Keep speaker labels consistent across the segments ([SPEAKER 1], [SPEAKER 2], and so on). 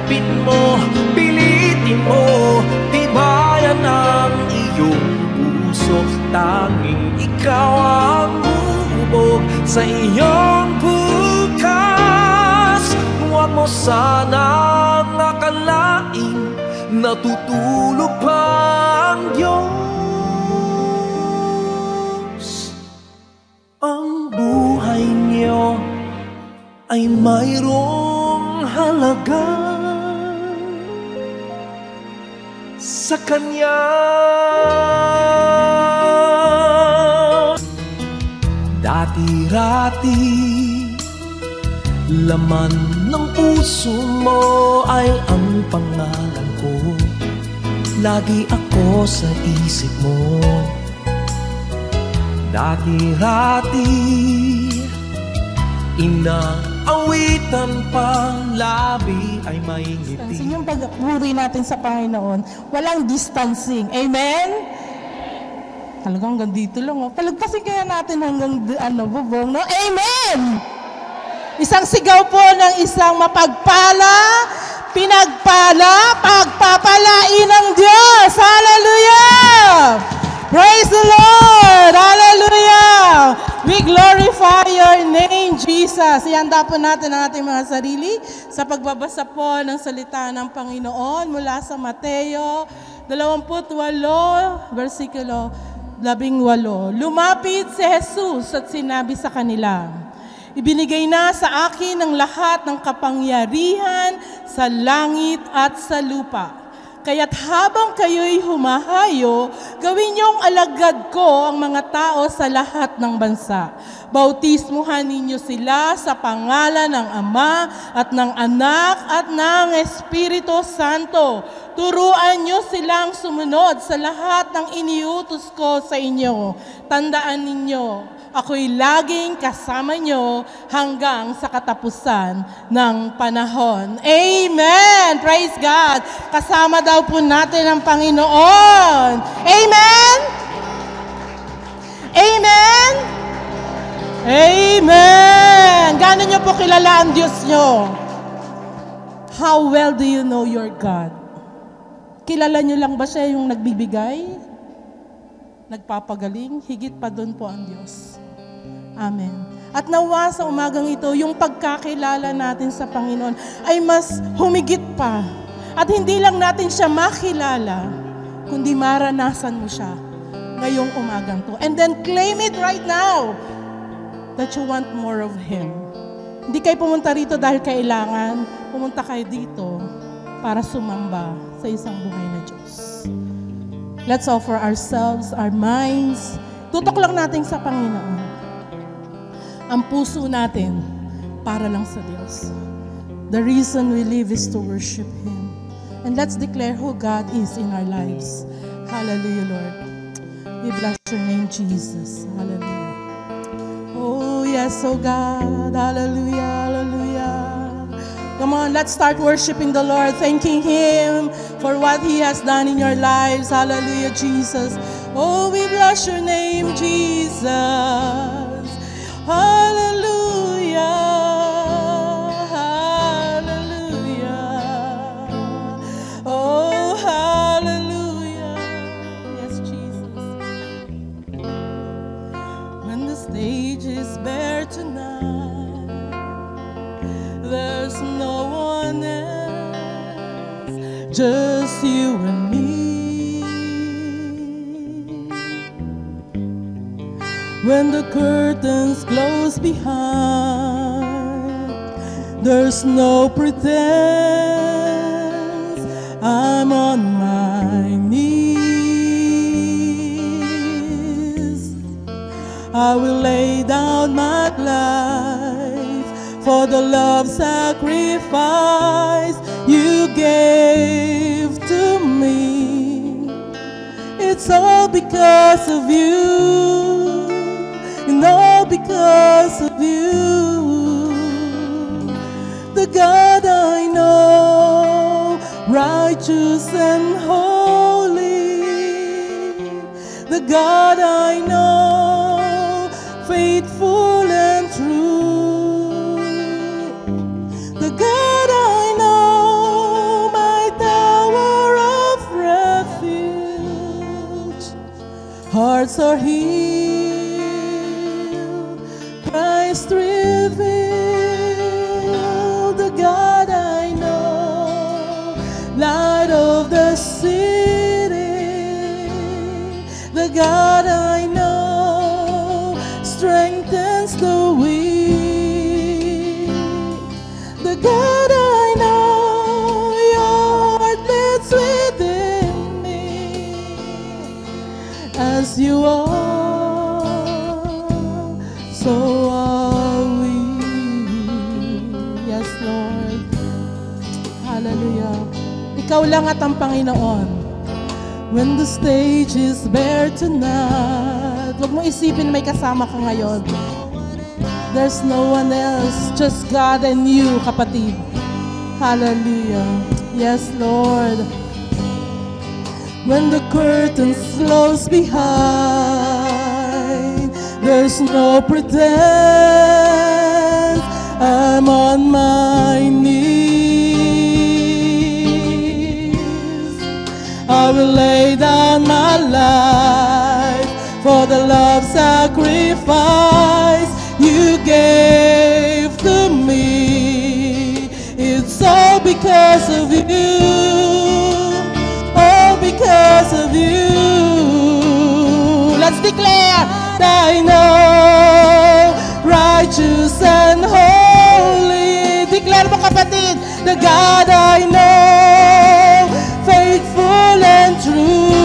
[SPEAKER 1] Harapin mo, pilitin mo, tibayan ang iyong puso. Tanging ikaw ang hubog sa iyong bukas. Huwag mo sanang akalain natutulog pa ang Diyos. Ang buhay niyo ay mayroong halaga sa Kanya. Dati-rati, laman ng puso mo ay ang pangalan ko. Lagi ako sa isip mo. Dati-rati, inaawitan pa, labi ay may ngiti.
[SPEAKER 2] Yung pagpuri natin sa Panginoon, walang distancing. Amen? Talagang hanggang dito lang. Oh. Palagpasin kaya natin hanggang bubong. No? Amen! Isang sigaw po ng isang mapagpala, pinagpala, pagpapalain ng Diyos. Hallelujah! Praise the Lord! Hallelujah! We glorify your name, Jesus. Ihanda po natin ang ating mga sarili sa pagbabasa po ng salita ng Panginoon mula sa Mateo 28, versikulo 18. Lumapit si Jesus at sinabi sa kanila, ibinigay na sa akin ang lahat ng kapangyarihan sa langit at sa lupa. Kaya't habang kayo'y humahayo, gawin niyong alagad ko ang mga tao sa lahat ng bansa. Bautismuhan ninyo sila sa pangalan ng Ama at ng Anak at ng Espiritu Santo. Turuan niyo silang sumunod sa lahat ng iniutos ko sa inyo. Tandaan ninyo, ako'y laging kasama nyo hanggang sa katapusan ng panahon. Amen! Praise God! Kasama daw po natin ang Panginoon. Amen! Amen! Amen! Gaano nyo po kilala ang Diyos nyo? How well do you know your God? Kilala nyo lang ba siya yung nagbibigay? Nagpapagaling? Higit pa doon po ang Diyos. Amen. At nawa sa umagang ito, yung pagkakilala natin sa Panginoon ay mas humigit pa. At hindi lang natin siya makilala, kundi maranasan mo siya ngayong umagang to. And then claim it right now that you want more of Him. Hindi kayo pumunta rito dahil kailangan, pumunta kayo dito para sumamba sa isang buhay na Diyos. Let's offer ourselves, our minds. Tutok lang natin sa Panginoon. Ang puso natin para lang sa Diyos. The reason we live is to worship Him. And let's declare who God is in our lives. Hallelujah, Lord. We bless your name, Jesus. Hallelujah. Oh, yes, oh God. Hallelujah, hallelujah. Come on, let's start worshiping the Lord, thanking Him for what He has done in your lives. Hallelujah, Jesus. Oh, we bless your name, Jesus. Hallelujah. Hallelujah. Oh, hallelujah. Yes, Jesus. When the stage is bare tonight, there's no one else, just you and me. When the curtains close behind, there's no pretense, I'm on my knees. I will lay down my life for the love sacrifice you gave to me. It's all because of you, and all because of you. The God I know, righteous and holy. The God I know, faithful and true. The God I know, hearts are healed. Christ revealed, the God I know, light of the city, the God I know, strengthens the weak, the God I know, your heart beats within me, as you are, so are we. Yes, Lord. Hallelujah. Ikaw lang at ang Panginoon. When the stage is bare tonight, huwag mo isipin may kasama ka ngayon. There's no one else, just God and you, kapatid. Hallelujah. Yes, Lord. When the curtains close behind, there's no pretense, I'm on my knees. I will lay down my life for the love sacrifice you gave to me. It's all because of you, all because of you. Let's declare, I know, righteous and holy. Declare mo, kapatid, the God I know, faithful and true.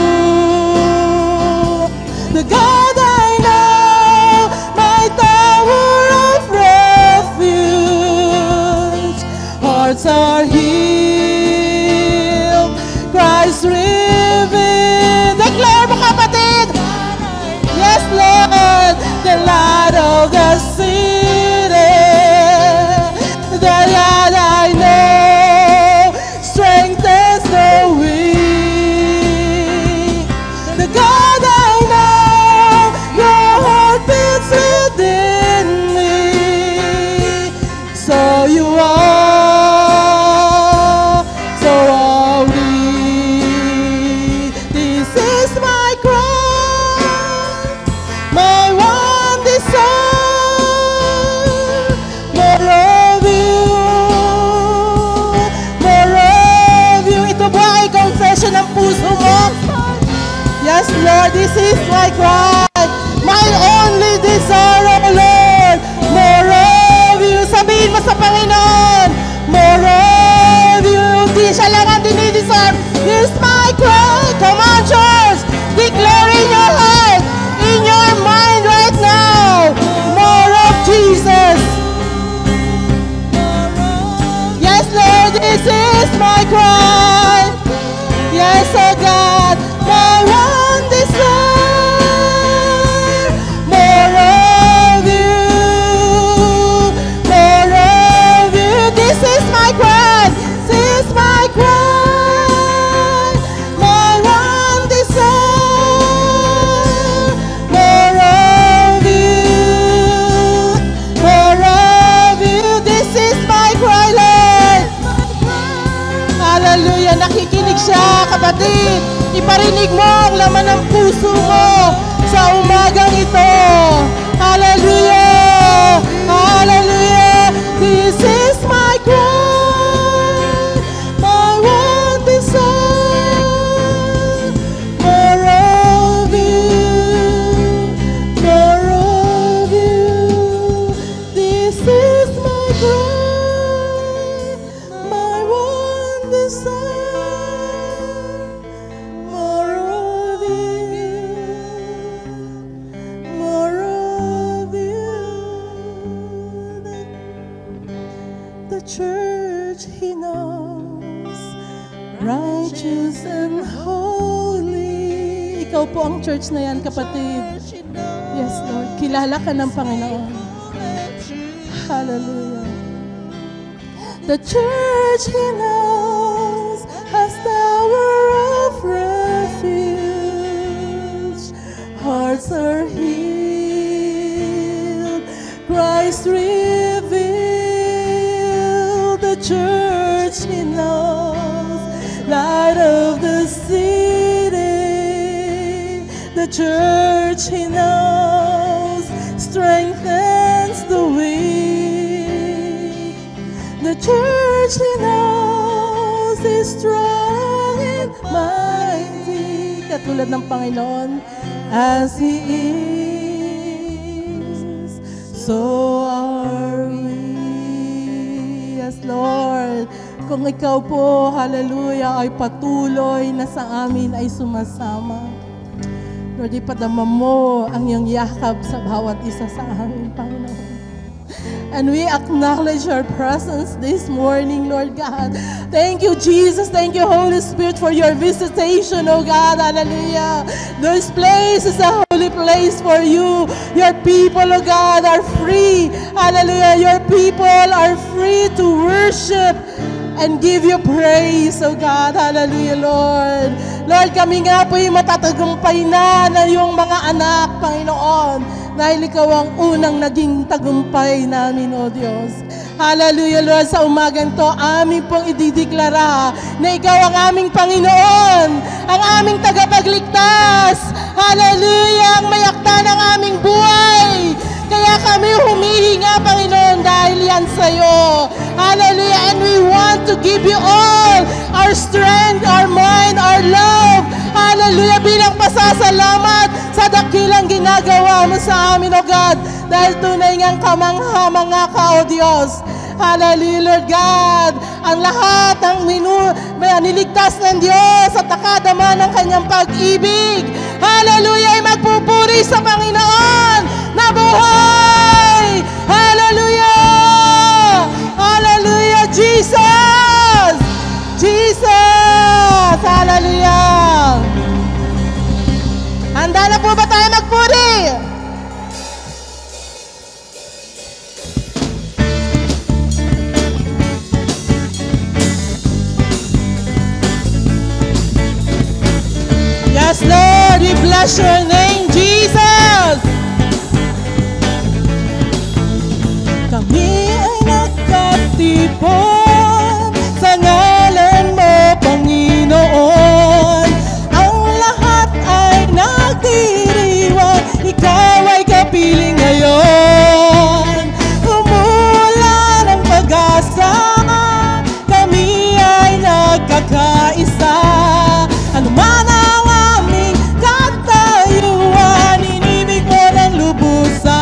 [SPEAKER 2] The God I know, my tower of refuge. Hearts are healed, Christ revealed. Declare mo, kapatid. Yes, Lord, the light of the city, the God I know, strengthens the weak. The God I know, your heart beats within me. So you are, so are we. This is my cry, my one desire, more of you, more of you. Ito ba ay confession ng puso mo? Yes, Lord, this is my cry, my only desire, oh Lord, more of you. Sabihin mo sa Panginoon, more of you. Di siya lang ang dinideserve. This is my cry. Come on, church. Declare in your heart, in your mind right now, more of Jesus. Yes, Lord, this is my cry. Yes, oh God, my one desire, more of you, more of you. This is my cry, this is my cry, my one desire, more of you, more of you. This is my cry, Lord. Hallelujah, nakikinig siya, kapatid. Iparinig mo ang laman ng puso mo sa umagang ito. Hallelujah! Hallelujah! This is my cry, my one desire, more of you, more of you. This is my cry, my one desire. More of you. The church he knows, righteous and holy. Ikaw po ang church na yan, kapatid. Yes, Lord. Kilala ka ng Panginoon. Hallelujah. The church he knows has tower of refuge. Hearts are healed, Christ revealed. The church he knows, light of the city, the The church He knows strengthens the weak. The church He knows is strong and mighty. Katulad ng Panginoon, as He is, so are we. Yes, Lord. Kung ikaw po, hallelujah, ay patuloy na sa amin ay sumasama, Lord, ipadama mo ang iyong yakap sa bawat isa sa amin, Panginoon. And we acknowledge your presence this morning, Lord God. Thank you, Jesus. Thank you, Holy Spirit, for your visitation, oh God. Hallelujah. This place is a holy place for you. Your people, oh God, are free. Hallelujah. Your people are free to worship and give you praise, oh God. Hallelujah, Lord. Lord, kami nga po yung matatagumpay na yung mga anak, Panginoon. Dahil ikaw ang unang naging tagumpay namin, O Diyos. Hallelujah, Lord. Sa umagang to, amin pong idideklara na ikaw ang aming Panginoon, ang aming tagapagligtas. Hallelujah, ang mayakta ng aming buhay. Kaya kami humihinga, Panginoon, dahil yan sa'yo. Hallelujah. And we want to give you all our strength, our mind, our love. Hallelujah. Bilang pasasalamat sa dakilang ginagawa mo sa amin, O God. Dahil tunay ngang kamangha-mangha ka, O Diyos. Hallelujah, Lord God. Ang lahat ng niligtas ng Diyos at nakadama ng kanyang pag-ibig. Hallelujah, ay magpupuri sa Panginoon na buhay. Hallelujah. Hallelujah, Jesus. Jesus. Hallelujah. Handa na po ba tayo magpuri? Yes, Lord, we bless your name, Jesus. Kami ay nagkatipon sa ngalan mo, Panginoon. Ang lahat ay nagdiriwang, ikaw ay kapiling ngayon. Umulan ang pag-asa, kami ay nagkakaisa. Ano man ang aming katayuan, inibig mo ng lubusan.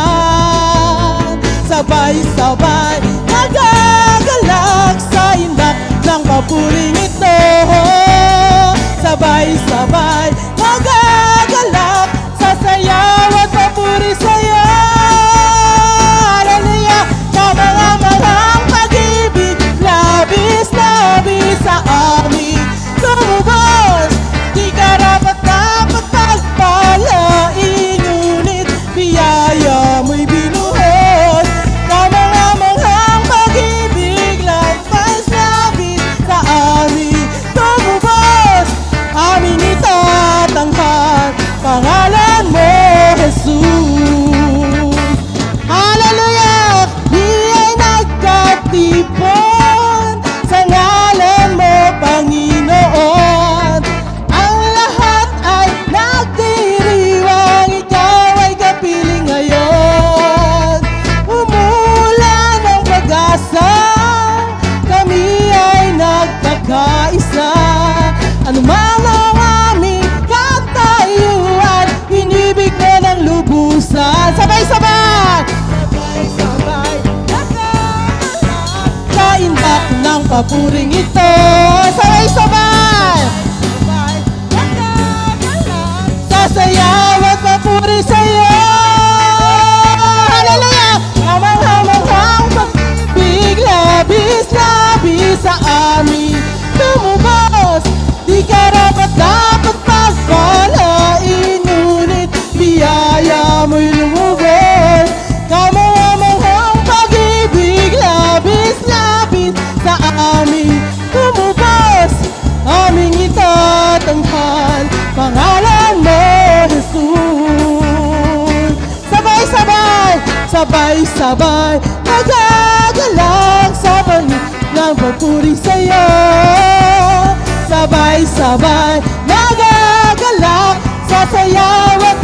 [SPEAKER 2] Sabay-sabay nagagalak sa indak ng papuring ito. Sabay-sabay nagagalak sa sayaw at papuri sa'yo. Hallelujah! Kamang-amangang pag-ibig, labis-labis sa amin lumubos. Di karapat-dapat pagpalain, ngunit biyaya mo'y binuhos. Kamang-amanghang pag-ibig, labis-labis sa amin lumubos. Aming itatanghal pangalan mo, Jesus. Hallelujah! Di ay nagkatipon sa ngalan mo, Panginoon. Ang lahat ay nagdiriwang, ikaw ay kapiling ngayon. Umulan ang pag-asa, kami ay nagkakaisa. Ano man ang aming katayuan, inibig mo ng lubusan. Sabay-sabay! Sabay-sabay nagagalak sa indak ng papuring ito. Sabay-sabay! Sabay nagagalak sa sayaw at papuri sa'yo. Hallelujah! Kamang-hamanghang pag-ibig, labis-labis sa amin lumubos. Di karapat-dapat pagpalain, ngunit biyaya mo'y lumubos. Kamang-amanghang pag-ibig, labis-labis sa amin lumubos. Aming itatanghal pangalan mo, Jesus. Sabay-sabay, sabay-sabay nagagalak sa pangit ng papuri sa'yo. Sabay-sabay nagagalak sa sayaw at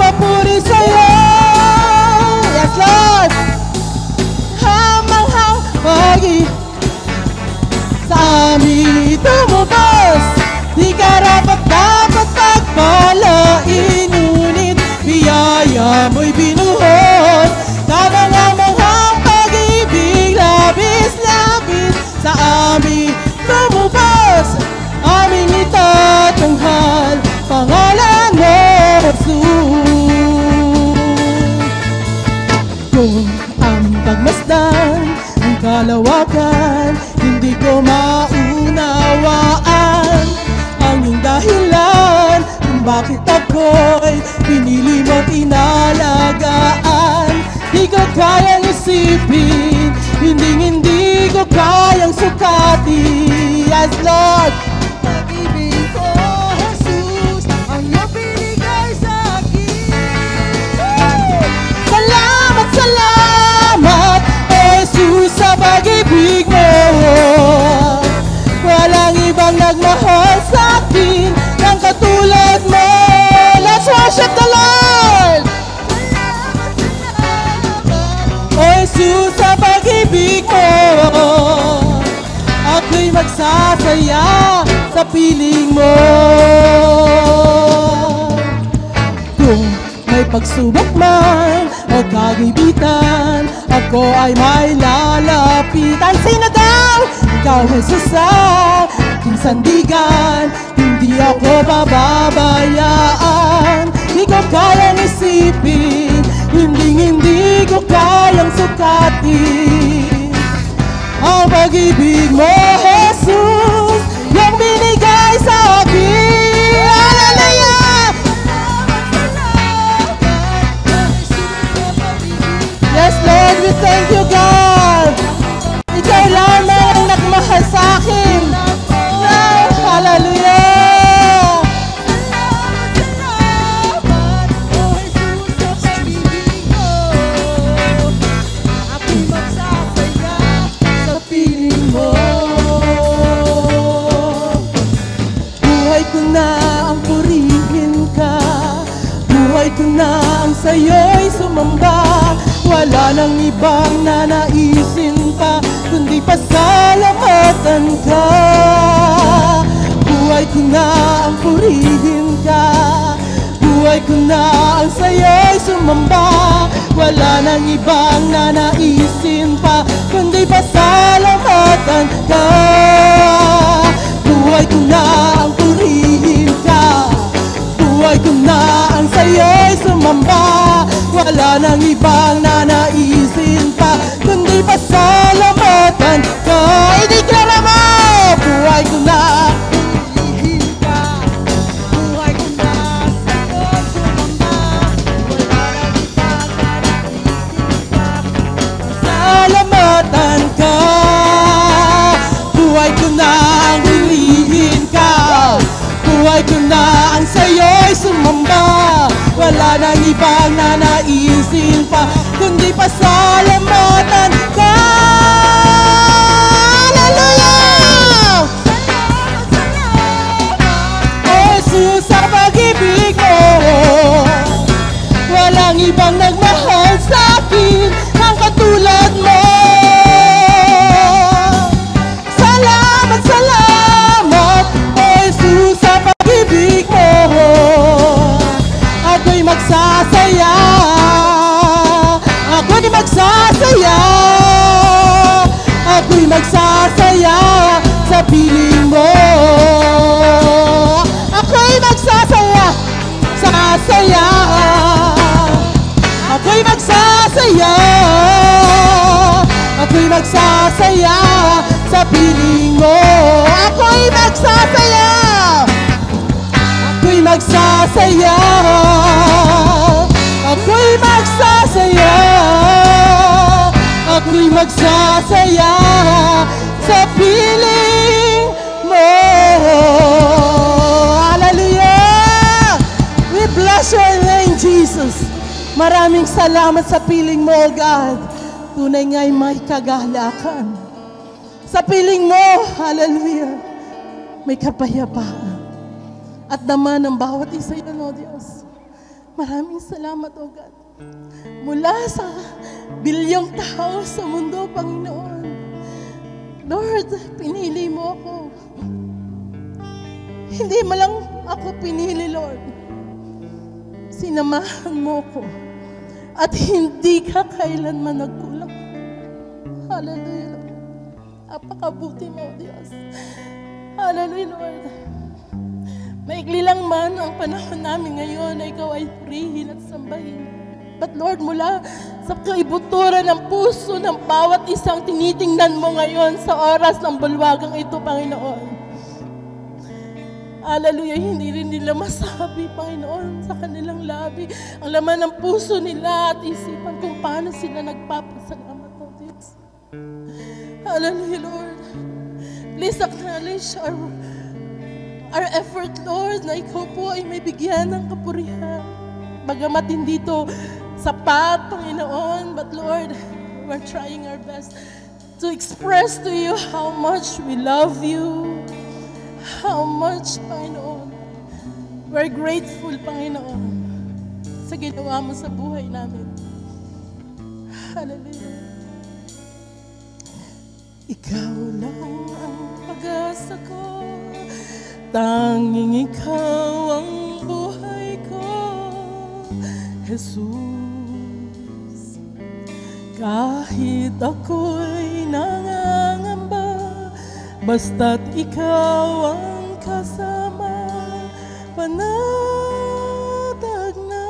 [SPEAKER 2] Di karapat dapat pagpalain, ngunit biyaya mo'y binuhos. Kamangang-manghang pag-ibig, labis-labis sa amin lumubos. Aming itatanghal, pangalan mo, Jesus. Kung ang pagmasdan, ang kalawakan, hindi ko maunawaan ang iyong dahilan kung bakit ako'y pinili mo't inalagaan. Di ko kayang isipin, hindi ko kayang sukatin. Yes, Lord! Pag-ibig ko, Jesus, ang iyong binigay sa akin. Salamat, salamat, Jesus, sa pag-ibig mo. Walang ibang nagmahal sa akin ng katulad mo. Let's worship the Lord! O Jesus, sa pag-ibig mo, ako'y magsasaya sa piling mo. Kung may pagsubok man o kagibitan, ako ay may lalapitan. Sino daw? Ikaw, Jesus, ang aking sandigan. Hindi ako bababayaan. Di ko kayang isipin, hindi ko kayang sukatin ang pag-ibig mo, Jesus, yung binigay sa akin. Hallelujah! Yes, Lord, we thank you, God. Ikaw lamang ang nagmahal sa akin. Hallelujah! Sa'yo'y sumamba, wala nang ibang nanaisin pa, kundi pasalamatan ka. Buhay ko na ang purihin ka, buhay ko na ang sa'yo'y sumamba, wala nang ibang nanaisin pa, kundi pasalamatan ka. Buhay ko na ang purihin ka, buhay ko na ang sa'yo'y sumamba, wala nang ibang nanaisin pa, kundi pasalamatan ka. Ideklara mo, buhay ko na, purihin ka, buhay ko na sa'yo'y sumamba, wala nang ibang nanaisin pa, pasalamatan ka. Buhay ko na ang purihin ka, buhay ko na ang sa'yo'y sumamba, wala nang ibang nanaisin pa, kundi pasalamatan ka. Hallelujah! O Jesus, sa pag-ibig mo, walang ibang nagmahal sa akin ang katulad mo. Salamat, salamat, O Jesus, sa pag-ibig mo, ako'y magsasaya, ako'y magsasaya, ako'y magsasaya sa piling mo. Ako'y magsasaya, sasaya, ako'y magsasaya, ako'y magsasaya sa piling mo. Ako'y magsasaya, ako'y magsasaya, ako'y magsasaya, ako'y magsasaya sa piling mo. Hallelujah! We bless your name, Jesus. Maraming salamat sa piling mo, O God. Tunay nga'y may kagalakan. Sa piling mo, hallelujah, may kapayapaan at daman ng bawat isa yan, O Diyos. Maraming salamat, O God. Mula sa bilyong tao sa mundo, Panginoon, Lord, pinili mo ako. Hindi mo lang ako pinili, Lord. Sinamahan mo ko. At hindi ka kailanman nagkulang. Hallelujah, Lord. Napakabuti mo, Diyos. Hallelujah, Lord. Maikli lang man ang panahon namin ngayon na ikaw ay purihin at sambahin. But Lord, mula sa kaibuturan ng puso ng bawat isang tinitingnan mo ngayon sa oras ng bulwagang ito, Panginoon. Hallelujah, hindi rin nila masabi, Panginoon, sa kanilang labi ang laman ng puso nila at isipan kung paano sila nagpapasalamat, O Diyos. Hallelujah, Lord. Please acknowledge our effort, Lord, na ikaw po ay may bigyan ng kapurihan. Bagamat hindi ito sapat, Panginoon, but Lord, we're trying our best to express to you how much we love you, how much, Panginoon, we're grateful, Panginoon, sa ginawa mo sa buhay namin. Hallelujah. Ikaw lang ang pag-asa ko, tanging ikaw ang buhay ko, Jesus. Kahit ako'y nangangamba, basta't ikaw ang kasama, panatag na.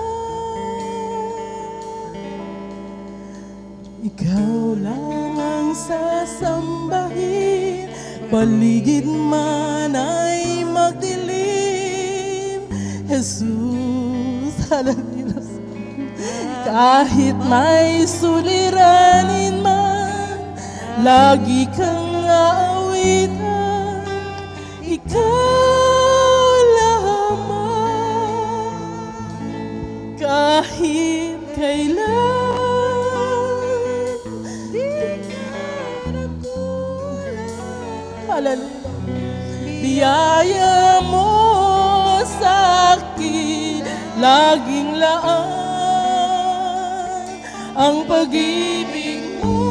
[SPEAKER 2] Ikaw lang ang sasambahin, paligid man ay magdilim, Jesus. Hallelujah. Kahit may suliranin man, lagi kang aawitan, ikaw lamang. Kahit kailan, di ka nagkulang. Hallelujah. Biyaya mo sa akin, laging laan ang pag-ibig mo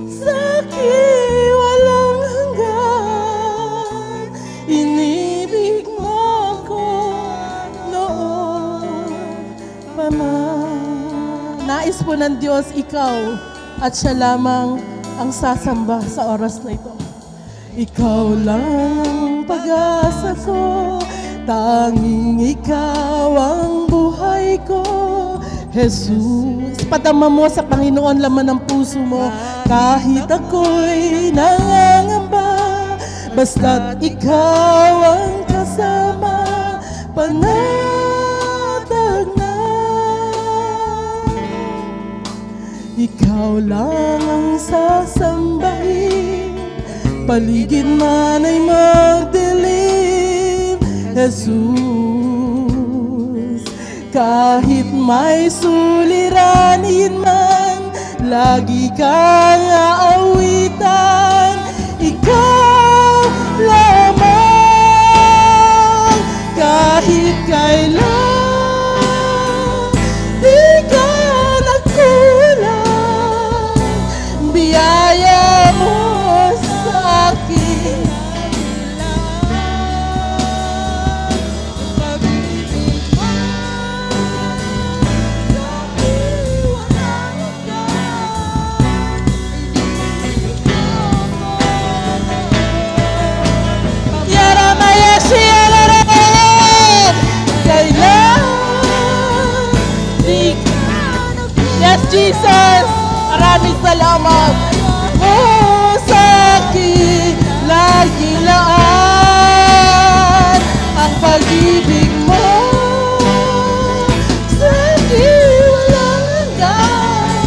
[SPEAKER 2] sa akin, walang hanggan. Inibig mo ko noon pa man. Nais po ng Diyos, ikaw at siya lamang ang sasamba sa oras na ito. Ikaw lang ang pag-asa ko, tanging ikaw ang buhay ko, Jesus. Padama mo sa Panginoon laman ng puso mo, kahit ako'y nangangamba, basta't ikaw ang kasama, panatag na. Ikaw lang ang sasambahin, paligid man ay magdilim, Jesus. Kahit may suliranin man, lagi kang aawitan, ikaw lamang. Kahit kailan, di ka nagkulang, biyaya mo sa akin. Yes, Jesus, maraming salamat. Oh, sa akin, lagi laan ang pag-ibig mo. Sa akin, walang hanggan.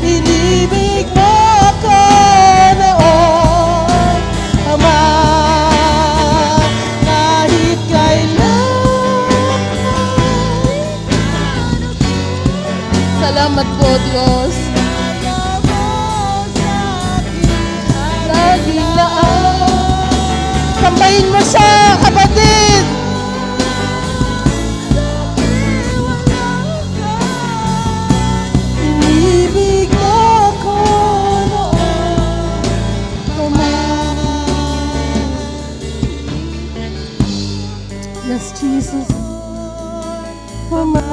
[SPEAKER 2] Inibig mo ako noon, Ama, kahit kailan. Salamat po, Diyos. Laging laan. Sambahin mo siya, kapatid. Inibig mo ako noon, Ama. Yes, Jesus. Mama,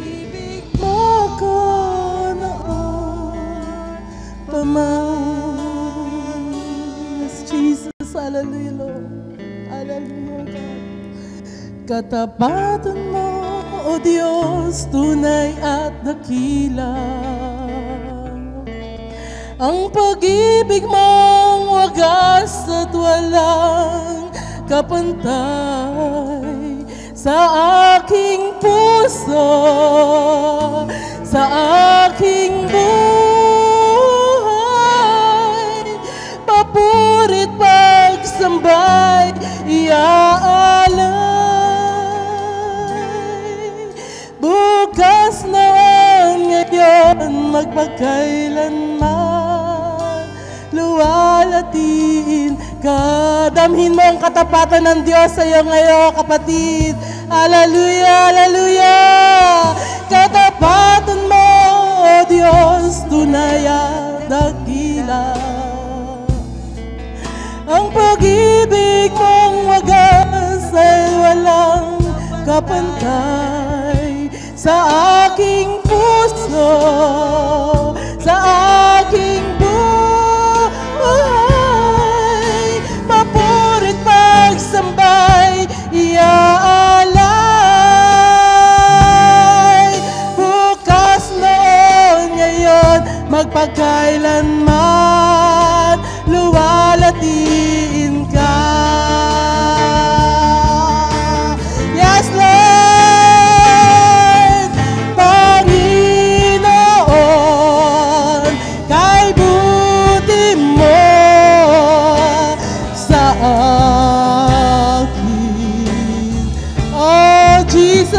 [SPEAKER 2] ibig mo ko noon, Mama. Yes, Jesus. Hallelujah, Lord. Hallelujah, God. Katapatan mo, O Diyos, tunay at dakila. Ang pag-ibig mong wagas at walang kapantay sa aking puso, sa aking buhay. Papurit pagsambay, iaalay. Bukas na ngayon, magpagkailanman, luwalatiin ka. Damhin mo ang katapatan ng Diyos sa iyo ngayon, kapatid. Hallelujah, hallelujah. Katapatan mo, O Diyos, tunay at dakila. Ang pag-ibig mong wagas ay walang kapantay sa aking puso, sa aking buhay. Papurit pagsambay, iaalay. Bukas noon ngayon, magpagkailanman, luwalatiin ka. Yes, Lord, Panginoon, kay buti mo sa akin. Oh, Jesus,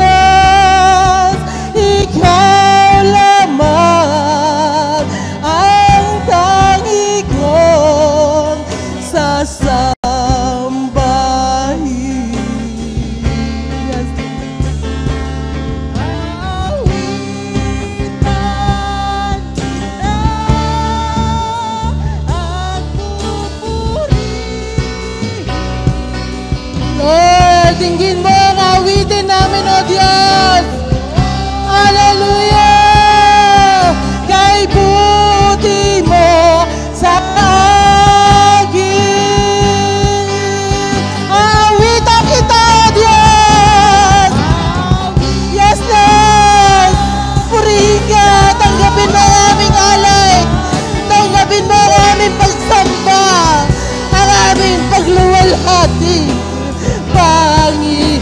[SPEAKER 2] ikaw lamang ang tangi kong sasambahin. Yes. Awitan kita at pupurihin. Lord, dinggin mo ang awitin namin, O Diyos. Hallelujah! Kay buti mo sa akin. Awitan kita, O Diyos. Yes, Lord. Purihin ka. Tanggapin mo ang aming alay. Tanggapin mo ang aming pagsamba. Ang aming pagluwalhati. Panginoon,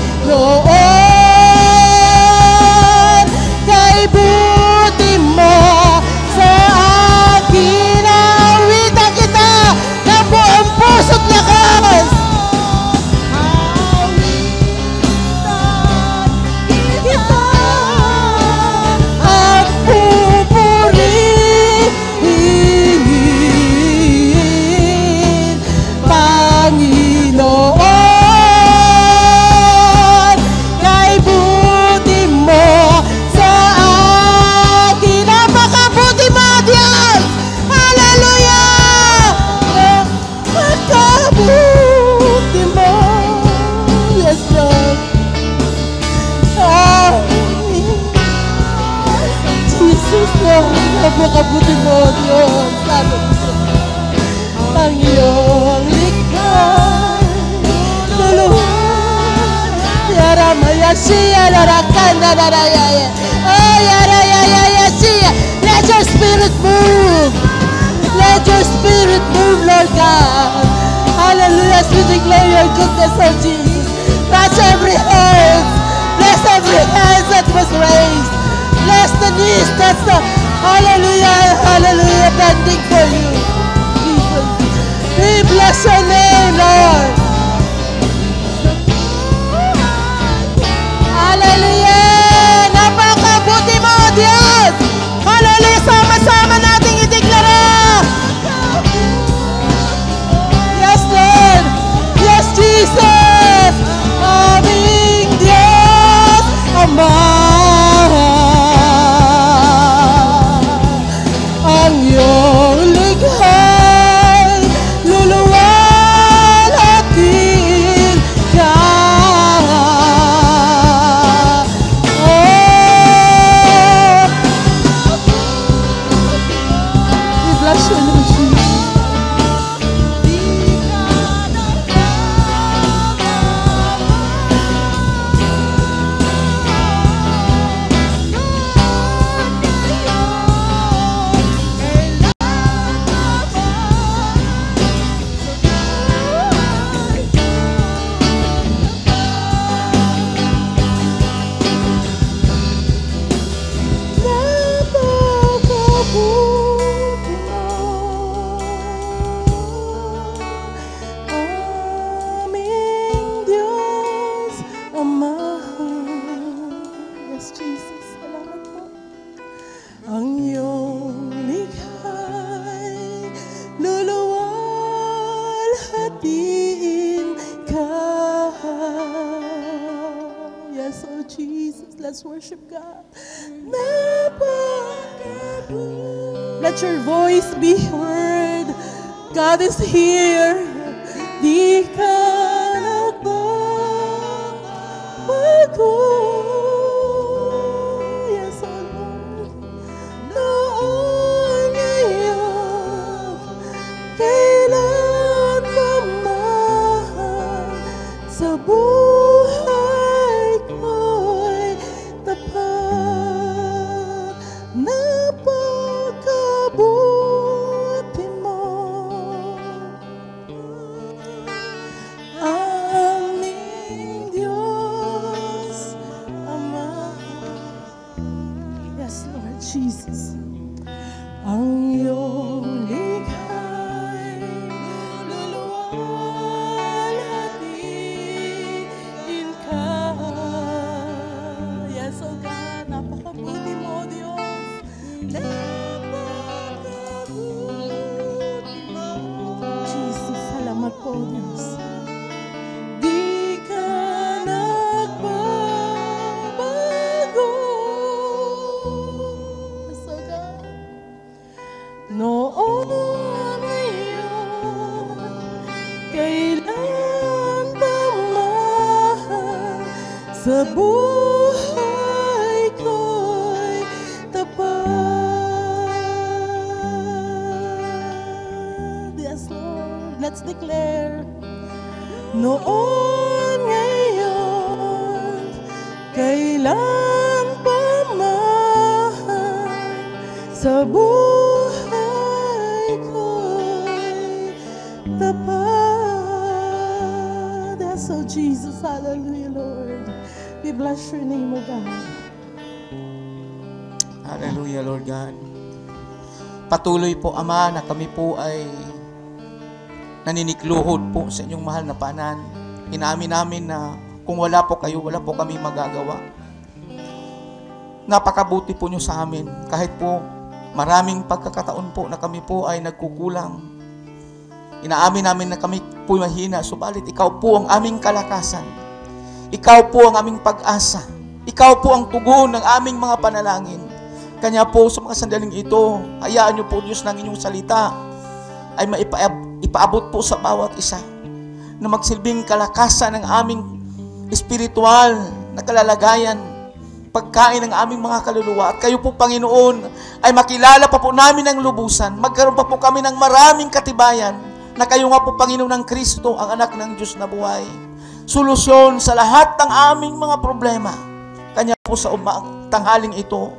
[SPEAKER 2] kay buti mo sa akin. Awitan kita ng buong puso't lakas. Awitan kita at pupurihin, Panginoon. Napakabuti mo, Diyos. Ang iyong likha, luluhan, yaramaya siya, larakanda, narayaya. Oh, yarayaya siya. Let your spirit move. Let your spirit move, Lord God. Hallelujah. As we declare your goodness, oh Jesus. Touch every hand. Bless every hand that was raised. Bless the knees. That's the hallelujah, hallelujah, bending for you, Jesus. We bless your name, Lord. Hallelujah. Napakabuti mo, Diyos. Hallelujah. Sama-sama nating ideklara. Yes, Lord. Yes, Jesus. Aming Diyos, Ama. Ang iyong likha worship God. Let your voice be heard. God is here. Di ka nagbabago. Yes, O Lord. Noon, ngayon, kailan pa man sa buhay ko'y tapat. Napakabuti mo, aming Diyos Ama. Yes, Lord Jesus. Ang iyong likha'y luluwalhatiin ka. Yes, O God, napakabuti mo, Diyos. Napakabuti mo. Jesus, salamat po, Diyos. Di ka nagbabago. Yes, O God. Noon, ngayon, kailan pa man sa buhay ko'y tapat. Yes, Lord. Let's declare. Noon, ngayon, kailan pa man sa buhay ko'y tapat. That's so Jesus. Hallelujah, Lord. We bless your name, O God.
[SPEAKER 3] Hallelujah, Lord God. Patuloy po, Ama, na kami po ay naninikluhod po sa inyong mahal na paanan. Inamin namin na kung wala po kayo, wala po kami magagawa. Napakabuti po nyo sa amin. Kahit po maraming pagkakataon po na kami po ay nagkukulang. Inaamin namin na kami po mahina, subalit ikaw po ang aming kalakasan. Ikaw po ang aming pag-asa. Ikaw po ang tugon ng aming mga panalangin. Kanya po sa mga sandaling ito, hayaan nyo po Diyos ng inyong salita ay ipaabot po sa bawat isa na magsilbing kalakasan ng aming espiritual na kalalagayan, pagkain ng aming mga kaluluwa. At kayo po, Panginoon, ay makilala pa po namin ng lubusan. Magkaroon pa po kami ng maraming katibayan na kayo nga po, Panginoon ng Kristo, ang anak ng Diyos na buhay. Solusyon sa lahat ng aming mga problema. Kanya po sa tanghaling ito,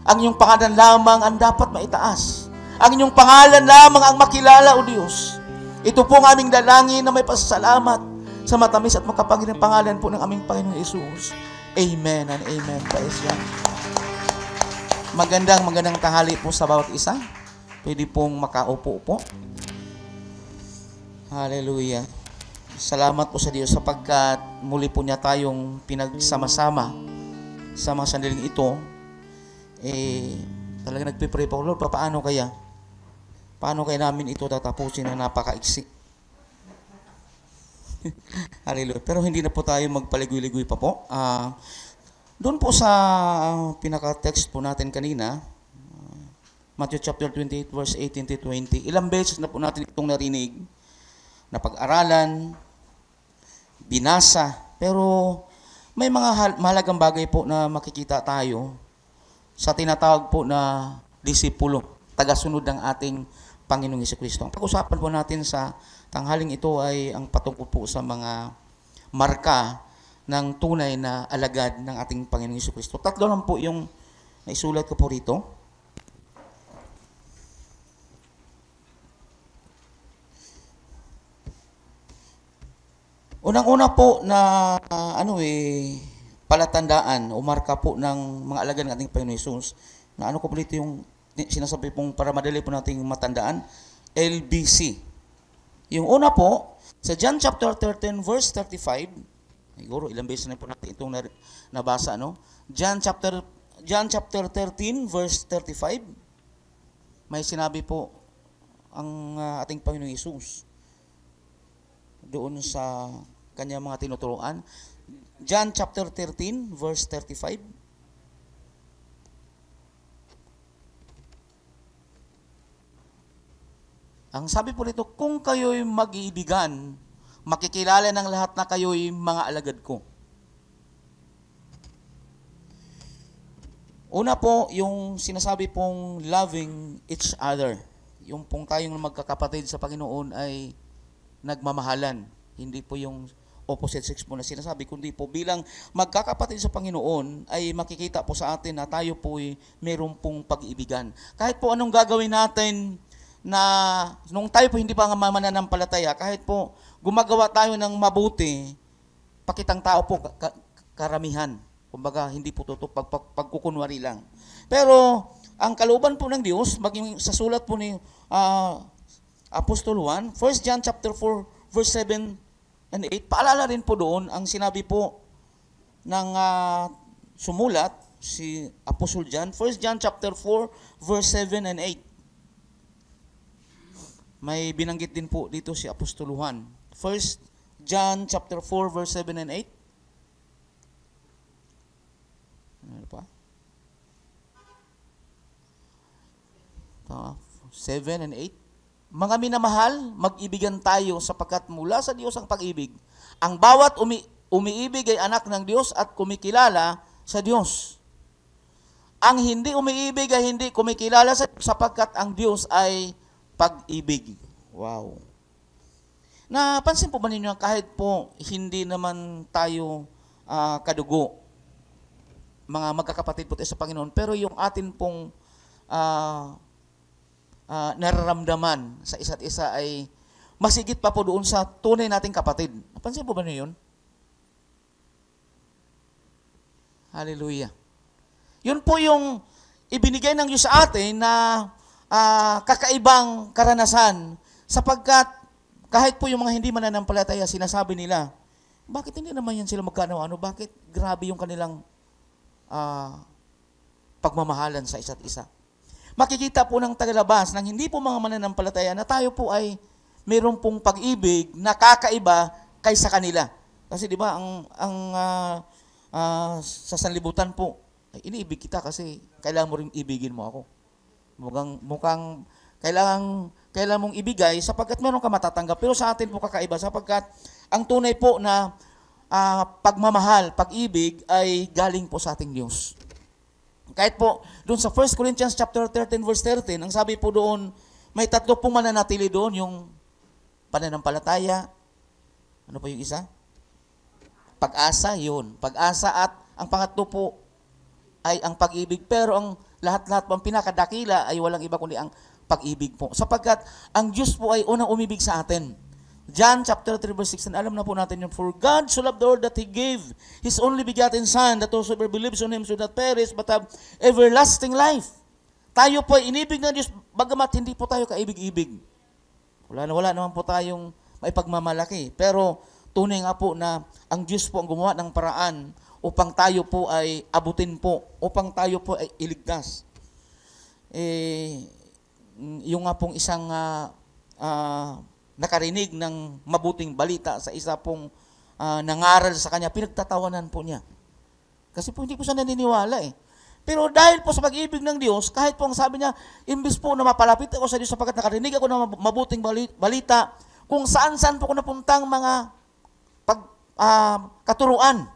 [SPEAKER 3] ang inyong pangalan lamang ang dapat maitaas. Ang inyong pangalan lamang ang makilala, O Diyos. Ito po ang aming dalangin na may pasasalamat sa matamis at makapangyarihang pangalan po ng aming Panginoon Hesus. Amen and amen. Praise God. Magandang tanghali po sa bawat isa. Pwede pong makaupo po. Hallelujah. Salamat po sa Diyos sapagkat muli po niya tayong pinagsama-sama sa mga sandaling ito. Talaga nagpipray po, Lord, paano kaya namin ito tatapusin na napakaiksi? Hallelujah. Pero hindi na po tayo magpaligoy-ligoy pa po. Doon po sa pinaka-text po natin kanina, Matthew chapter 28 verse 18 to 20, ilang beses na po natin itong narinig, na pag-aralan, binasa, pero may mga mahalagang bagay po na makikita tayo sa tinatawag po na disipulo, tagasunod ng ating Panginoong Jesucristo. Ang pag-usapan po natin sa tanghaling ito ay ang patungkol po sa mga marka ng tunay na alagad ng ating Panginoong Jesucristo. Tatlo lang po yung naisulat ko po rito. Unang-una po na palatandaan o marka po ng mga alagad ng ating Panginoon Hesus, na ko po dito yung sinasabi pong para madali po nating matandaan, LBC. Yung una po, sa John chapter 13 verse 35, siguro ilang beses na po natin itong nabasa, no? John chapter 13 verse 35, may sinabi po ang ating Panginoong Hesus doon sa kanyang mga tinuturuan. John chapter 13 verse 35. Ang sabi po nito, kung kayo'y mag-iibigan, makikilala ng lahat na kayo'y mga alagad ko. Una po, yung sinasabi pong loving each other. Yung pong tayong magkakapatid sa Panginoon ay nagmamahalan. Hindi po yung opposite sex po na sinasabi, kundi po bilang magkakapatid sa Panginoon ay makikita po sa atin na tayo po ay mayroon pong pag-iibigan. Kahit po anong gagawin natin na nung tayo po hindi pa nga mananampalataya, kahit po gumagawa tayo ng mabuti, pakitang tao po karamihan. Kumbaga, hindi po totoo pagkukunwari lang. Pero, ang kalooban po ng Diyos, maging sa sulat po ni Apostol Juan, 1 John chapter 4, verse 7 and 8, paalala rin po doon ang sinabi po ng sumulat, si Apostol John, 1 John chapter 4, verse 7 and 8. May binanggit din po dito si Apostol Juan. 1 John chapter 4, verse 7 and 8. Ano pa? 7 and 8. Mga minamahal, mag-ibigan tayo sapagkat mula sa Diyos ang pag-ibig. Ang bawat umiibig ay anak ng Diyos at kumikilala sa Diyos. Ang hindi umiibig ay hindi kumikilala sapagkat ang Diyos ay pag-ibig. Wow. Napansin po ba ninyo kahit po hindi naman tayo kadugo, mga magkakapatid po tayo sa Panginoon, pero yung atin pong nararamdaman sa isa't isa ay masigit pa po doon sa tunay nating kapatid. Napansin po ba niyo yun? Hallelujah. Yun po yung ibinigay ng Diyos sa atin na kakaibang karanasan sapagkat kahit po yung mga hindi mananampalataya, sinasabi nila, bakit hindi naman yan sila magkano-ano? Bakit grabe yung kanilang pagmamahalan sa isa't isa? Makikita po ng tagalabas ng hindi po mga mananampalataya na tayo po ay mayroon pong pag-ibig na kakaiba kaysa kanila. Kasi di ba sa sanlibutan po, ay, iniibig kita kasi kailangan mo rin ibigin mo ako. Mukhang kailangan mong ibigay sapagkat meron ka matatanggap. Pero sa atin po kakaiba sapagkat ang tunay po na pagmamahal, pag-ibig ay galing po sa ating Diyos. Kahit po doon sa 1 Corinthians chapter 13 verse 13, ang sabi po doon, may tatlo pong mananatili doon, yung pananampalataya, ano pa yung isa? Pag-asa, yun. Pag-asa at ang pangatlo po ay ang pag-ibig. Pero ang lahat-lahat pang pinakadakila ay walang iba kundi ang pag-ibig po. Sapagkat ang Diyos po ay unang umibig sa atin. John chapter 3 verse 16, alam na po natin yun. For God so loved the world that He gave His only begotten Son, that whosoever believes on Him should not perish, but have everlasting life. Tayo po ay inibig ng Diyos, bagamat hindi po tayo kaibig-ibig. Wala naman po tayong maipagmamalaki. Pero tunay nga po na ang Diyos po ang gumawa ng paraan upang tayo po ay abutin po, upang tayo po ay iligtas. Yung nga pong isang nakarinig ng mabuting balita sa isa pong nangaral sa kanya, pinagtatawanan po niya. Kasi po hindi po siya naniniwala eh. Pero dahil po sa pag-ibig ng Diyos, kahit po ang sabi niya, imbis po na mapalapit ako sa Diyos sapagkat nakarinig ako ng mabuting balita, kung saan-saan po ko napuntang mga katuruan,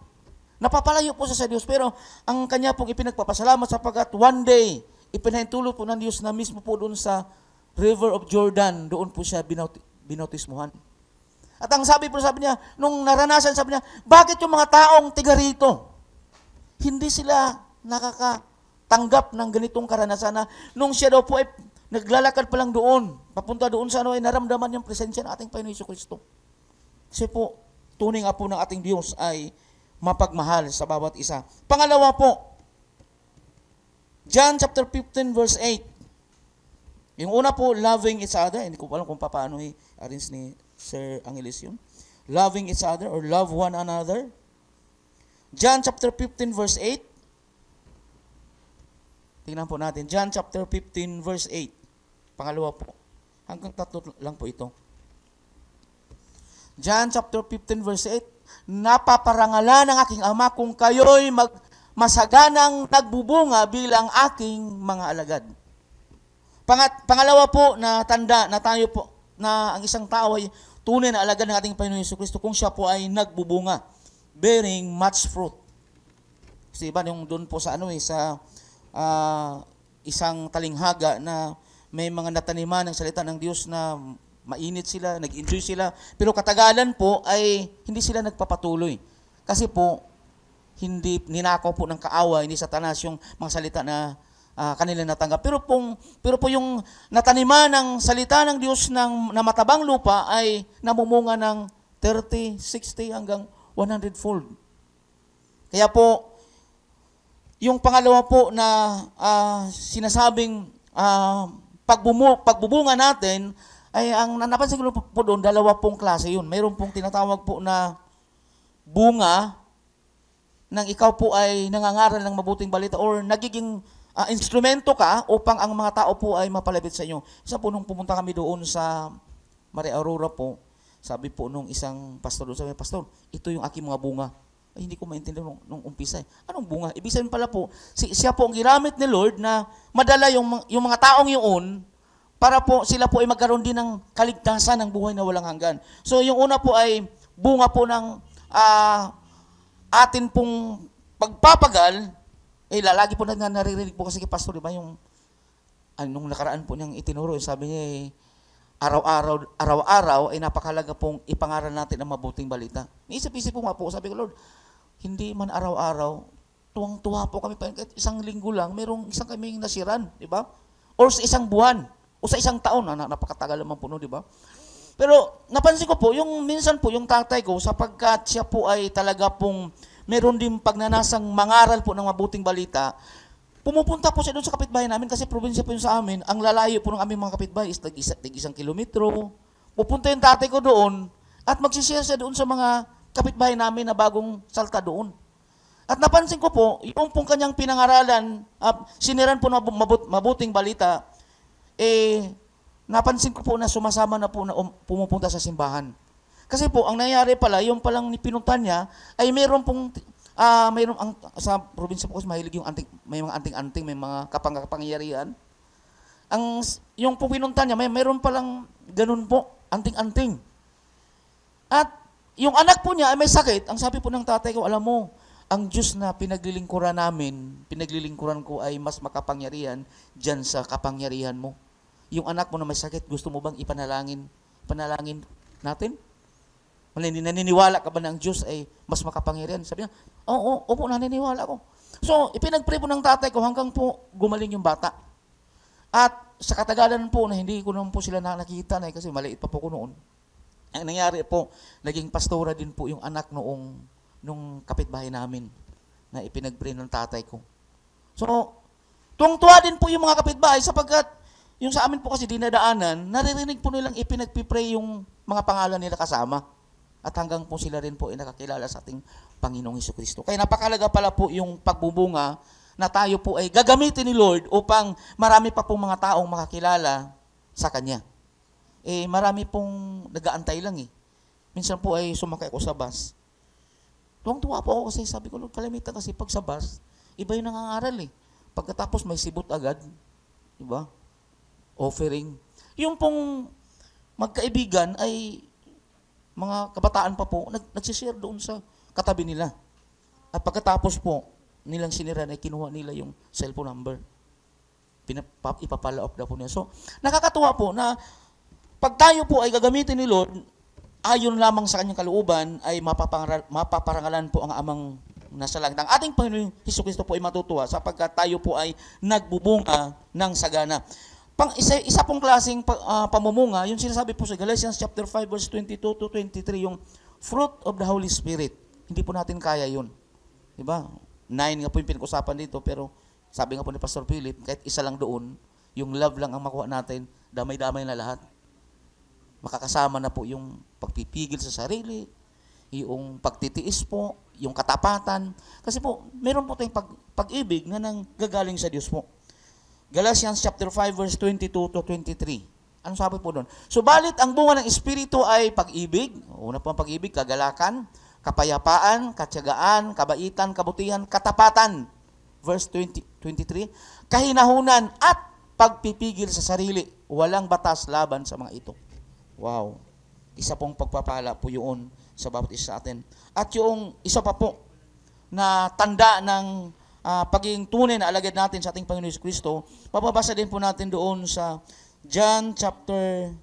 [SPEAKER 3] napapalayo po siya sa Diyos. Pero ang kanya pong ipinagpapasalamat sapagkat one day, ipinahintulot po ng Diyos na mismo po doon sa River of Jordan, doon po siya binautismuhan. At ang sabi niya, nung naranasan, sabi niya, bakit yung mga taong tiga rito, hindi sila nakakatanggap ng ganitong karanasan na nung siya daw po ay naglalakad pa lang doon, papunta doon sa ay naramdaman yung presensya ng ating Panginoon Jesucristo. Kasi po, tunay nga po ng ating Diyos ay mapagmahal sa bawat isa. Pangalawa po, John chapter 15 verse 8. Yung una po, loving each other. Hindi ko alam kung paano i-arrange ni Sir Angelis yun. Loving each other or love one another. John chapter 15 verse 8. Tingnan po natin. John chapter 15 verse 8. Pangalawa po. Hanggang tatlo lang po ito. John chapter 15 verse 8. Napaparangalan ng aking Ama kung kayo'y masaganang nagbubunga bilang aking mga alagad. Pangalawa po na tanda na tayo po, na ang isang tao ay tunay na alagad ng ating Panginoon Jesucristo kung siya po ay nagbubunga, bearing much fruit. Kasi iba yung doon po sa isang talinghaga na may mga nataniman ng salita ng Diyos na mainit sila, nag-enjoy sila, pero katagalan po ay hindi sila nagpapatuloy. Kasi po, hindi ninakaw po ng kaaway ni Satanas yung mga salita na kanila natanggap. Pero po yung nataniman ng salita ng Diyos na matabang lupa ay namumunga ng 30, 60 hanggang 100-fold. Kaya po, yung pangalawa po na sinasabing pagbubunga natin, ay ang napansin ko po doon, dalawa pong klase yun. Mayroon pong tinatawag po na bunga nang ikaw po ay nangangaral ng mabuting balita or nagiging instrumento ka upang ang mga tao po ay mapalapit sa inyo. Isa po nung pumunta kami doon sa Maria Aurora po, sabi po nung isang pastor doon, sabi, Pastor, ito yung aking mga bunga. Ay, hindi ko maintindihan nung umpisa. Anong bunga? Ibig sabihin pala po, siya po ang ginamit ni Lord na madala yung mga taong yun para po sila po ay magkaroon din ng kaligtasan ng buhay na walang hanggan. So yung una po ay bunga po ng atin pong pagpapagal, lagi po naririnig po kasi kay Pastor, di ba, yung nung nakaraan po niyang itinuro, sabi niya araw-araw ay napakalaga pong ipangaral natin ang mabuting balita. Isip-isip po nga po, sabi ko, Lord, hindi man araw-araw, tuwang-tuwa po kami, kahit isang linggo lang, merong isang kaming nasiran, di ba? Or sa isang buwan, o sa isang taon, napakatagal naman po, no, di ba? Pero napansin ko po, minsan po yung tatay ko, sapagkat siya po ay talaga pong meron din pagnanasang mangaral po ng mabuting balita, pumupunta po siya doon sa kapitbahay namin kasi probinsya po yun sa amin. Ang lalayo po ng aming mga kapitbahay is tig-1 kilometro. Pupunta yung tatay ko doon at magsishare siya doon sa mga kapitbahay namin na bagong salta doon. At napansin ko po, yung pong kanyang pinangaralan, siniran po ng mabuting balita, napansin ko po na sumasama na po na pumupunta sa simbahan. Kasi po, ang nangyari pala, yung palang pinuntan niya, ay mayroon pong, sa probinsya po kasi mahilig yung may mga anting-anting, may mga kapangyarihan. Yung po pinuntan niya, mayroon palang ganun po, anting-anting. At yung anak po niya ay may sakit. Ang sabi po ng tatay ko, alam mo, ang Diyos na pinaglilingkuran ko ay mas makapangyarihan dyan sa kapangyarihan mo. Yung anak mo na may sakit, gusto mo bang ipanalangin natin? Naniniwala ka ba na ang Diyos ay mas makapangyarihan? Sabi niya, opo, naniniwala ko. So, ipinag-pray po ng tatay ko hanggang po gumaling yung bata. At sa katagalan po na hindi ko naman po sila nakita na kasi maliit pa po ko noon. Ang nangyari po, naging pastora din po yung anak nung kapitbahay namin na ipinag-pray ng tatay ko. So, tuwang-tuwa din po yung mga kapitbahay sapagkat yung sa amin po kasi dinadaanan, naririnig po nilang ipinagpipray yung mga pangalan nila kasama. At hanggang po sila rin po ay nakakilala sa ating Panginoong Jesucristo. Kaya napakalaga pala po yung pagbubunga na tayo po ay gagamitin ni Lord upang marami pa pong mga taong makakilala sa Kanya. Marami pong nag-aantay lang Minsan po ay sumakay ako sa bus. Tuwang-tuwa po ako kasi sabi ko, Lord, kalimitan kasi pag sa bus, iba yung nangangaral Pagkatapos may sibot agad. Diba? Offering. Yung pong magkaibigan ay mga kabataan pa po, nagsishare doon sa katabi nila. At pagkatapos po, nilang siniran ay kinuha nila yung cellphone number. Ipapala up daw po niya. So, nakakatuwa po na pag tayo po ay gagamitin ni Lord, ayon lamang sa kanyang kalooban, ay mapaparangalan po ang amang nasa langit. Ang ating Panginoon Jesucristo po ay matutuwa sapagkat tayo po ay nagbubunga ng sagana. Isa pong klaseng pamumunga, yung sinasabi po sa Galatians chapter 5 verse 22 to 23, yung fruit of the Holy Spirit. Hindi po natin kaya yun. Diba? 9 nga po yung pinag-usapan dito, pero sabi nga po ni Pastor Philip, kahit isa lang doon, yung love lang ang makuha natin, damay-damay na lahat. Makakasama na po yung pagpipigil sa sarili, yung pagtitiis po, yung katapatan. Kasi po, meron po tayong pag-ibig na nanggagaling sa Diyos po. Galatians chapter 5 verse 22 to 23. Ano sabi po doon? Subalit ang bunga ng Espiritu ay pag-ibig. Una po ang pag-ibig, kagalakan, kapayapaan, katyagaan, kabaitan, kabutihan, katapatan. Verse 23. Kahinahunan at pagpipigil sa sarili. Walang batas laban sa mga ito. Wow. Isa pong pagpapala po yun sa bawat isa sa atin. At yung isa pa po na tanda ng pagiging tunay na alagad natin sa ating Panginoon Jesucristo, mababasa din po natin doon sa John chapter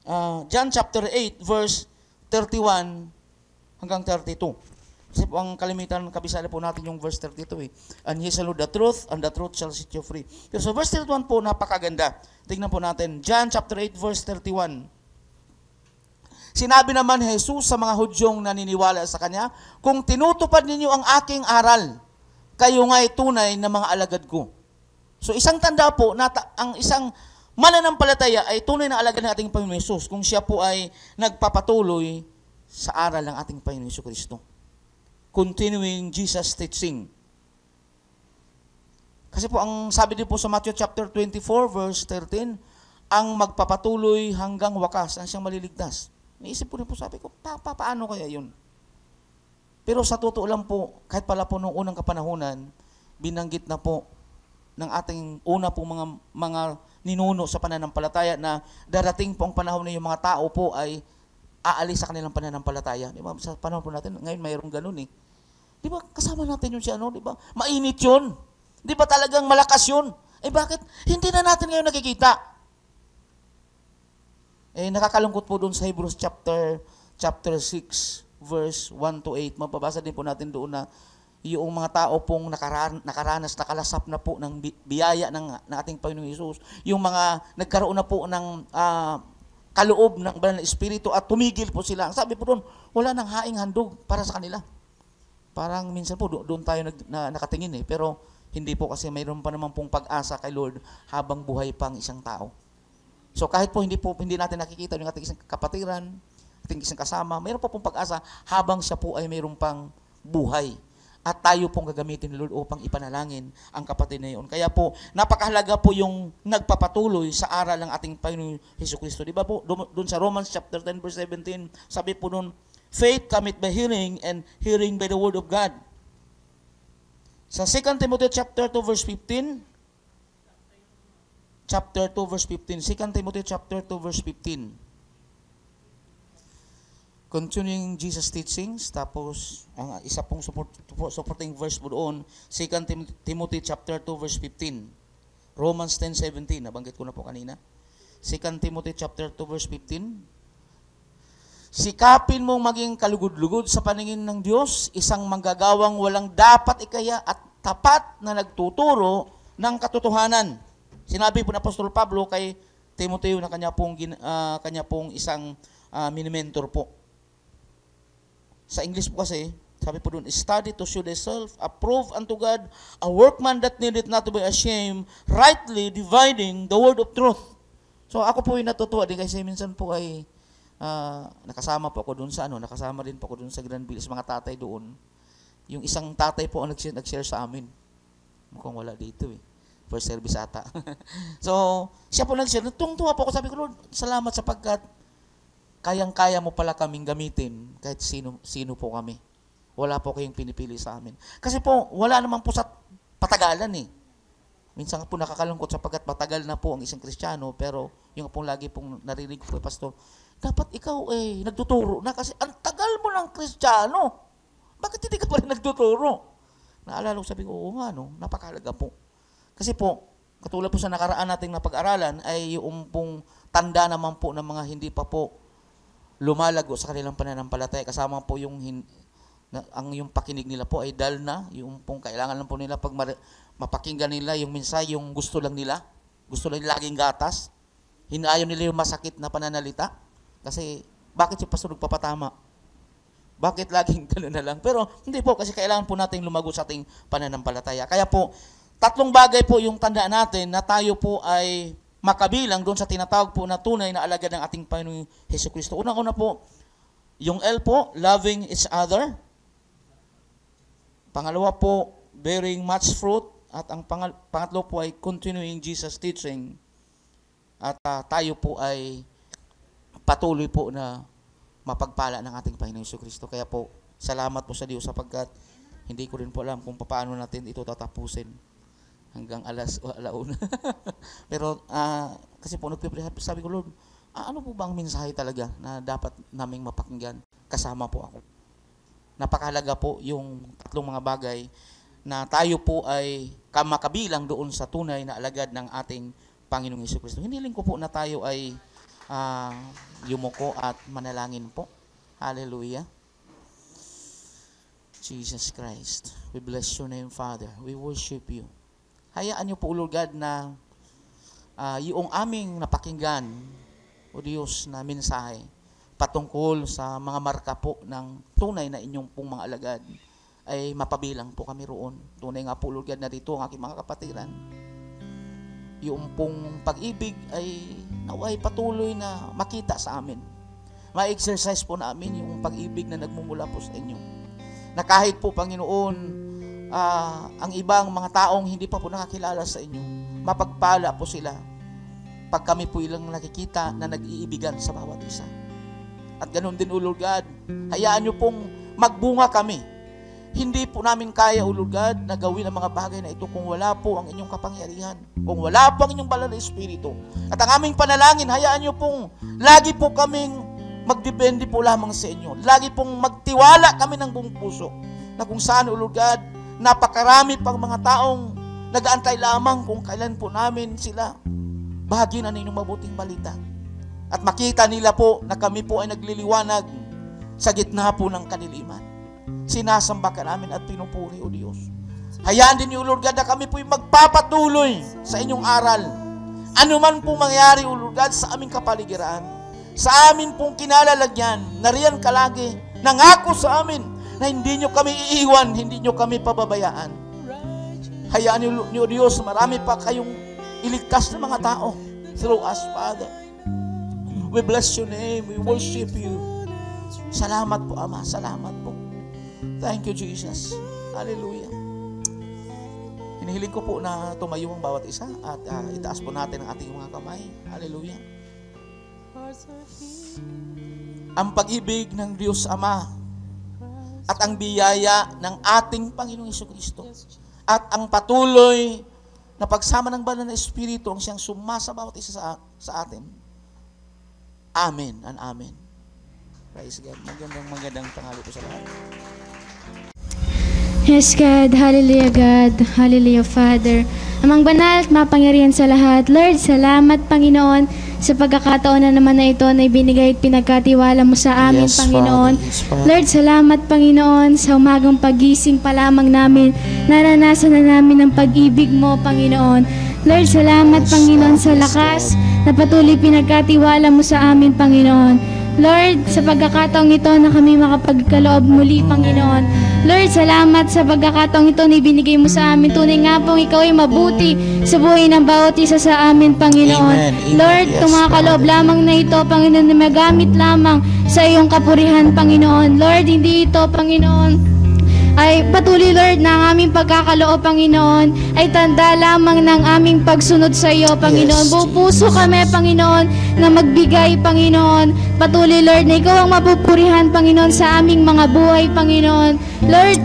[SPEAKER 3] 8 verse 31 hanggang 32. Kasi po ang kalimitan, kabisala po natin yung verse 32 eh. And he shall know the truth, and the truth shall set you free. Pero so verse 31 po, napakaganda. Tingnan po natin. John chapter 8 verse 31. Sinabi naman ni Jesus sa mga Hudyong naniniwala sa Kanya, kung tinutupad ninyo ang aking aral, kayo nga'y tunay na mga alagad ko. So isang tanda po, na ang isang mananampalataya ay tunay na alagad ng ating Panginoon Jesus kung siya po ay nagpapatuloy sa aral ng ating Panginoon Jesucristo. Continuing Jesus teaching. Kasi po ang sabi din po sa Matthew chapter 24 verse 13, ang magpapatuloy hanggang wakas ang siyang maliligtas. Naisip ko rin po, sabi ko, paano kaya yun? Pero sa totoo lang po, kahit pala po noong unang kapanahunan, binanggit na po ng ating una po mga ninuno sa pananampalataya na darating po ang panahon na yung mga tao po ay aalis sa kanilang pananampalataya. Di ba? Sa panahon po natin, ngayon mayroong ganun eh. Di ba? Kasama natin yun siya, no? Di ba? Mainit yun. Di ba talagang malakas yun? Eh bakit? Hindi na natin ngayon nakikita. Eh nakakalungkot po doon sa Hebrews chapter 6 verse 1 to 8. Mababasa din po natin doon na yung mga tao pong nakaranas, nakalasap na po ng biyaya ng ating Panginoong Hesus. Yung mga nagkaroon na po ng kaloob ng banal na espiritu at tumigil po sila. Sabi po doon, wala nang haing handog para sa kanila. Parang minsan po doon tayo nakatingin eh. Pero hindi po kasi mayroon pa naman pong pag-asa kay Lord habang buhay pang isang tao. So kahit po hindi natin nakikita yung ating isang kapatiran, ating isang kasama, mayroon po pong pag-asa habang siya po ay mayroon pang buhay. At tayo pong gagamitin ni Lord upang ipanalangin ang kapatid na yun. Kaya po, napakahalaga po yung nagpapatuloy sa aral ng ating Panginoon Jesucristo. Di ba po, doon sa Romans chapter 10 verse 17, sabi po doon, faith cometh by hearing, and hearing by the word of God. Sa 2 Timothy chapter 2 verse 15, chapter 2 verse 15, 2 Timothy chapter 2 verse 15. Continuing Jesus teachings, tapos ang isa pong supporting verse po doon, 2 Timothy chapter 2 verse 15. Romans 10:17, nabanggit ko na po kanina. 2 Timothy chapter 2 verse 15. Sikapin mong maging kalugod-lugod sa paningin ng Diyos, isang manggagawang walang dapat ikaya at tapat na nagtuturo ng katotohanan. Sinabi po ng Apostol Pablo kay Timoteo na kanya pong isang mini-mentor po. Sa English po kasi, sabi po doon, study to show thyself, approved unto God, a workman that needeth not to be ashamed, rightly dividing the word of truth. So ako po yung natutuwa din kasi minsan po ay nakasama po ako doon sa nakasama din po ako doon sa Grand Bills, mga tatay doon. Yung isang tatay po ang nag-share sa amin. Mukhang wala dito eh. First service ata. So, siya po nag-share. Tuwang-tuwa po ako. Sabi ko, Lord, salamat sapagkat kayang-kaya mo pala kaming gamitin kahit sino po kami. Wala po kayong pinipili sa amin. Kasi po, wala naman po sa patagalan eh. Minsan po nakakalungkot sapagkat matagal na po ang isang Kristiyano, pero yung pong lagi pong narinig po, Pastor, dapat ikaw nagtuturo na kasi ang tagal mo ng Kristiyano. Bakit hindi ka pa rin nagtuturo? Naalala ko, sabi ko, oo nga, napakahalaga po. Kasi po, katulad po sa nakaraan nating napag-aralan, ay yung pong tanda naman po ng mga hindi pa po lumalago sa kanilang pananampalataya. Kasama po yung pakinig nila po ay dal na, yung pong kailangan lang po nila pag mapakinggan nila yung minsay, yung gusto lang nila laging gatas. Hinaayon nila yung masakit na pananalita. Kasi, bakit si Pastor nagpapatama? Bakit laging gano'n na lang? Pero, hindi po, kasi kailangan po natin lumago sa ating pananampalataya. Kaya po, 3 bagay po yung tanda natin na tayo po ay makabilang doon sa tinatawag po na tunay na alagad ng ating Panginoong Jesucristo. Unang-una po, yung L po, loving each other. Pangalawa po, bearing much fruit. At ang pangatlo po ay continuing Jesus teaching. At tayo po ay patuloy po na mapagpala ng ating Panginoong Jesucristo. Kaya po, salamat po sa Diyos sapagkat hindi ko rin po alam kung paano natin ito tatapusin. hanggang alauna. Pero kasi po sabi ko, Lord, ano po bang mensahe talaga na dapat naming mapakinggan? Kasama po ako. Napakahalaga po yung tatlong mga bagay na tayo po ay makabilang doon sa tunay na alagad ng ating Panginoong Jesucristo. Hiniling ko po na tayo ay yumuko at manalangin po. Hallelujah. Jesus Christ, we bless your name, Father. We worship you. Hayaan niyo po, Lord God, na yung aming napakinggan, O Diyos, na mensahe patungkol sa mga marka po ng tunay na inyong pong mga alagad ay mapabilang po kami roon. Tunay nga po, Lord God, na dito ang aking mga kapatiran. Yung pong pag-ibig ay naway patuloy na makita sa amin. Ma-exercise po namin yung pag-ibig na nagmumula po sa inyo. Na kahit po, Panginoon, ang ibang mga taong hindi pa po nakakilala sa inyo, mapagpala po sila pag kami po ilang nakikita na nag-iibigan sa bawat isa. At ganoon din, O Lord God, hayaan niyo pong magbunga kami. Hindi po namin kaya, O Lord God, na gawin ang mga bagay na ito kung wala po ang inyong kapangyarihan, kung wala po ang inyong banal na Espiritu. At ang aming panalangin, hayaan niyo pong lagi po kaming magdepende po lamang sa inyo. Lagi pong magtiwala kami ng buong puso na kung saan, O Lord God, napakarami pang mga taong nag-aantay lamang kung kailan po namin sila bahagi na ninyong mabuting balita. At makita nila po na kami po ay nagliliwanag sa gitna po ng kadiliman. Sinasamba ka namin at pinupuri, O Diyos. Hayaan din niyo, O Lord God, na kami po ay magpapatuloy sa inyong aral. Ano man po mangyari, O Lord God, sa aming kapaligiran, sa amin pong kinalalagyan, nariyan ka lagi, nangako sa amin na hindi nyo kami iiwan, hindi nyo kami pababayaan. Hayaan niyo, Diyos, marami pa kayong iligtas na mga tao through us, Father. We bless your name, we worship you. Salamat po, Ama, salamat po. Thank you, Jesus. Hallelujah. Hinihiling ko po na tumayo ang bawat isa at itaas po natin ang ating mga kamay. Hallelujah. Ang pag-ibig ng Diyos Ama at ang biyaya ng ating Panginoong Jesucristo at ang patuloy na pagsama ng banal na Espiritu ang siyang sumasa bawat isa sa atin. Amen and amen. Praise God. Magandang tanghali po sa lahat.
[SPEAKER 4] Yes, God. Hallelujah, God. Hallelujah, Father. Amang banal at mapangyarihan sa lahat. Lord, salamat, Panginoon, sa pagkakataon na naman na ito na ibinigay at pinagkatiwala mo sa amin,
[SPEAKER 3] Yes,
[SPEAKER 4] Panginoon.
[SPEAKER 3] Father. Yes, Father.
[SPEAKER 4] Lord, salamat, Panginoon, sa umagang pagising pa lamang namin. Naranasan na namin ang pag-ibig mo, Panginoon. Lord, salamat, Panginoon, sa lakas na patuloy pinagkatiwala mo sa amin, Panginoon. Lord, sa pagkakataong ito na kami makapagkaloob muli, Panginoon. Lord, salamat sa pagkakataong ito na ibinigay mo sa amin. Tunay nga pong ikaw ay mabuti sa buhay ng bawat isa sa amin, Panginoon.
[SPEAKER 3] Amen. Amen.
[SPEAKER 4] Lord,
[SPEAKER 3] Yes,
[SPEAKER 4] itong mga kaloob lamang na ito, Panginoon, na magamit lamang sa iyong kapurihan, Panginoon. Lord, hindi ito, Panginoon, ay patuloy, Lord, na ang aming pagkakaloob, Panginoon, ay tanda lamang ng aming pagsunod sa iyo, Panginoon.
[SPEAKER 3] Yes,
[SPEAKER 4] Buong puso kami, Panginoon, na magbigay, Panginoon. Patuloy, Lord, na ikaw ang mapupurihan, Panginoon, sa aming mga buhay, Panginoon. Lord,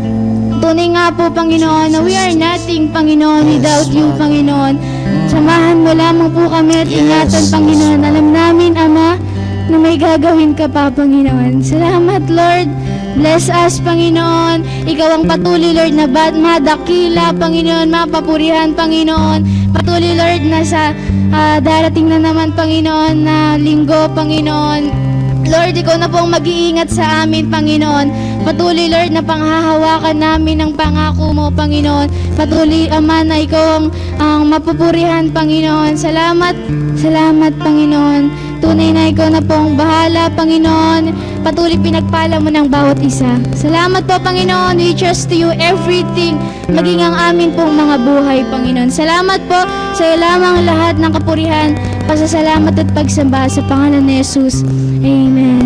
[SPEAKER 4] tunay nga po, Panginoon, na we are nothing, Panginoon, without you, Panginoon. Samahan mo lamang po kami at ingatan, Panginoon. Alam namin, Ama, na may gagawin ka pa, Panginoon. Salamat, Lord. Bless us, Panginoon. Ikaw ang patuloy, Lord, na madakila, Panginoon, mapapurihan, Panginoon. Patuloy, Lord, na sa darating na naman, Panginoon, na linggo, Panginoon. Lord, ikaw na po ang mag-iingat sa amin, Panginoon. Patuloy, Lord, na panghahawakan namin ang pangako mo, Panginoon. Patuloy, Ama, na ikaw ang mapupurihan, Panginoon. Salamat, salamat, Panginoon. Tunay na ikaw na po ang bahala, Panginoon. Patuloy pinagpala mo ng bawat isa. Salamat po, Panginoon. We trust to you everything, maging ang amin pong mga buhay, Panginoon. Salamat po sa iyo lamang lahat ng kapurihan, pasasalamat at pagsamba sa pangalan ni Jesus. Amen.